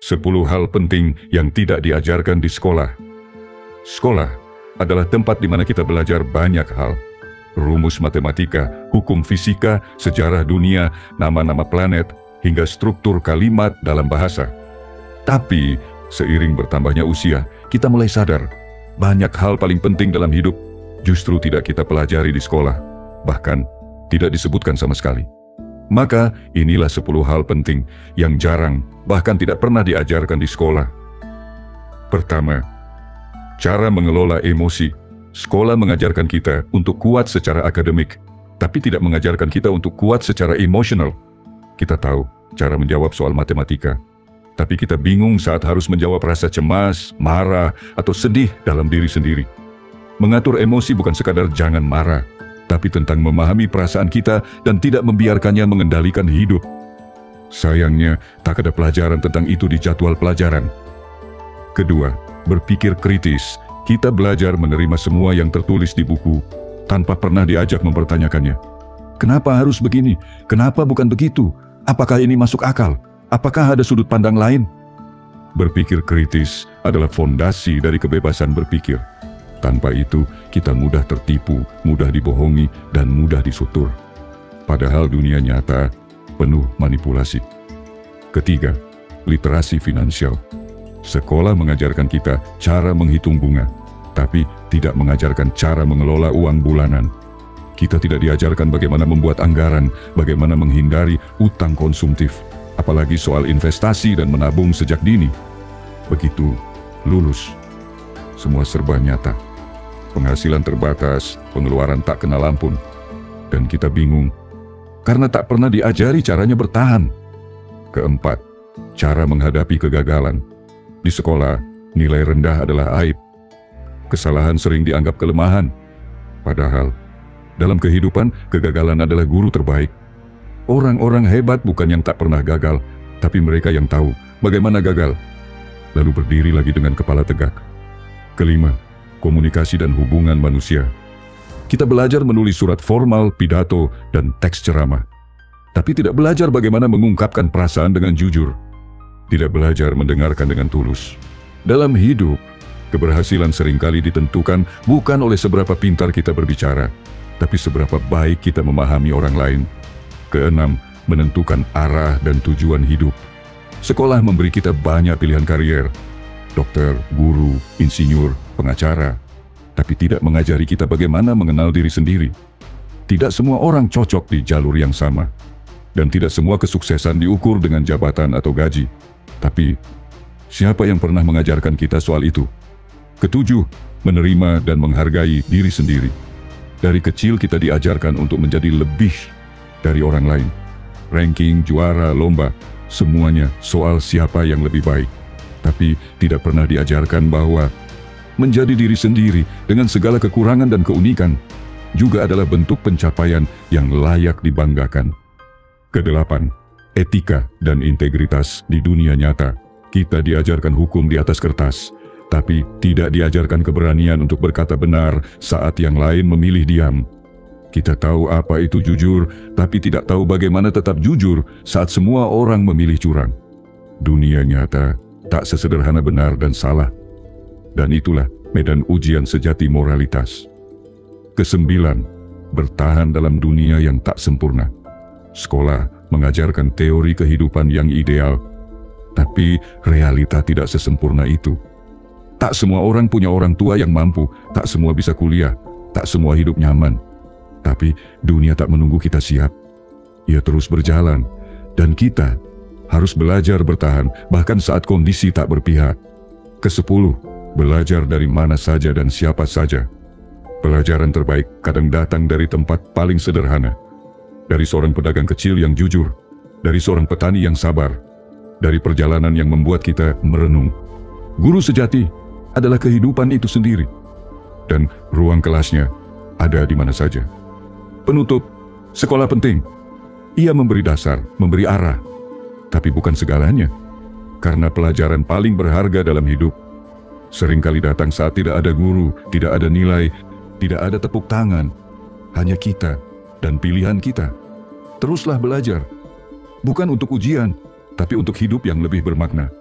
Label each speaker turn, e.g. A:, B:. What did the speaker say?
A: 10 hal penting yang tidak diajarkan di sekolah. Sekolah adalah tempat di mana kita belajar banyak hal. Rumus matematika, hukum fisika, sejarah dunia, nama-nama planet, hingga struktur kalimat dalam bahasa. Tapi, seiring bertambahnya usia, kita mulai sadar, banyak hal paling penting dalam hidup justru tidak kita pelajari di sekolah, bahkan tidak disebutkan sama sekali. Maka, inilah 10 hal penting yang jarang, bahkan tidak pernah diajarkan di sekolah. Pertama, cara mengelola emosi. Sekolah mengajarkan kita untuk kuat secara akademik, tapi tidak mengajarkan kita untuk kuat secara emosional. Kita tahu cara menjawab soal matematika, tapi kita bingung saat harus menjawab rasa cemas, marah, atau sedih dalam diri sendiri. Mengatur emosi bukan sekadar jangan marah, tapi tentang memahami perasaan kita dan tidak membiarkannya mengendalikan hidup. Sayangnya, tak ada pelajaran tentang itu di jadwal pelajaran. Kedua, berpikir kritis. Kita belajar menerima semua yang tertulis di buku, tanpa pernah diajak mempertanyakannya. Kenapa harus begini? Kenapa bukan begitu? Apakah ini masuk akal? Apakah ada sudut pandang lain? Berpikir kritis adalah fondasi dari kebebasan berpikir. Tanpa itu, kita mudah tertipu, mudah dibohongi, dan mudah disutur. Padahal dunia nyata penuh manipulasi. Ketiga, literasi finansial. Sekolah mengajarkan kita cara menghitung bunga, tapi tidak mengajarkan cara mengelola uang bulanan. Kita tidak diajarkan bagaimana membuat anggaran, bagaimana menghindari utang konsumtif, apalagi soal investasi dan menabung sejak dini. Begitu lulus, semua serba nyata. Penghasilan terbatas, pengeluaran tak kenal ampun. Dan kita bingung, karena tak pernah diajari caranya bertahan. Keempat, cara menghadapi kegagalan. Di sekolah, nilai rendah adalah aib. Kesalahan sering dianggap kelemahan. Padahal, dalam kehidupan, kegagalan adalah guru terbaik. Orang-orang hebat bukan yang tak pernah gagal, tapi mereka yang tahu bagaimana gagal, lalu berdiri lagi dengan kepala tegak. Kelima, komunikasi dan hubungan manusia. Kita belajar menulis surat formal, pidato, dan teks ceramah. Tapi tidak belajar bagaimana mengungkapkan perasaan dengan jujur. Tidak belajar mendengarkan dengan tulus. Dalam hidup, keberhasilan seringkali ditentukan bukan oleh seberapa pintar kita berbicara, tapi seberapa baik kita memahami orang lain. Keenam, menentukan arah dan tujuan hidup. Sekolah memberi kita banyak pilihan karier. Dokter, guru, insinyur, pengacara. Tapi tidak mengajari kita bagaimana mengenal diri sendiri. Tidak semua orang cocok di jalur yang sama. Dan tidak semua kesuksesan diukur dengan jabatan atau gaji. Tapi, siapa yang pernah mengajarkan kita soal itu? Ketujuh, menerima dan menghargai diri sendiri. Dari kecil kita diajarkan untuk menjadi lebih dari orang lain. Ranking, juara, lomba, semuanya soal siapa yang lebih baik. Tapi tidak pernah diajarkan bahwa menjadi diri sendiri dengan segala kekurangan dan keunikan juga adalah bentuk pencapaian yang layak dibanggakan. Kedelapan, etika dan integritas di dunia nyata. Kita diajarkan hukum di atas kertas, tapi tidak diajarkan keberanian untuk berkata benar saat yang lain memilih diam. Kita tahu apa itu jujur, tapi tidak tahu bagaimana tetap jujur saat semua orang memilih curang. Dunia nyata tak sesederhana benar dan salah. Dan itulah medan ujian sejati moralitas. Kesembilan, bertahan dalam dunia yang tak sempurna. Sekolah mengajarkan teori kehidupan yang ideal, tapi realita tidak sesempurna itu. Tak semua orang punya orang tua yang mampu, tak semua bisa kuliah, tak semua hidup nyaman. Tapi dunia tak menunggu kita siap. Ia terus berjalan, dan kita harus belajar bertahan bahkan saat kondisi tak berpihak. Kesepuluh, belajar dari mana saja dan siapa saja. Pelajaran terbaik kadang datang dari tempat paling sederhana. Dari seorang pedagang kecil yang jujur, dari seorang petani yang sabar, dari perjalanan yang membuat kita merenung. Guru sejati adalah kehidupan itu sendiri, dan ruang kelasnya ada di mana saja. Penutup, sekolah penting. Ia memberi dasar, memberi arah, tapi bukan segalanya, karena pelajaran paling berharga dalam hidup seringkali datang saat tidak ada guru, tidak ada nilai, tidak ada tepuk tangan, hanya kita dan pilihan kita. Teruslah belajar, bukan untuk ujian, tapi untuk hidup yang lebih bermakna.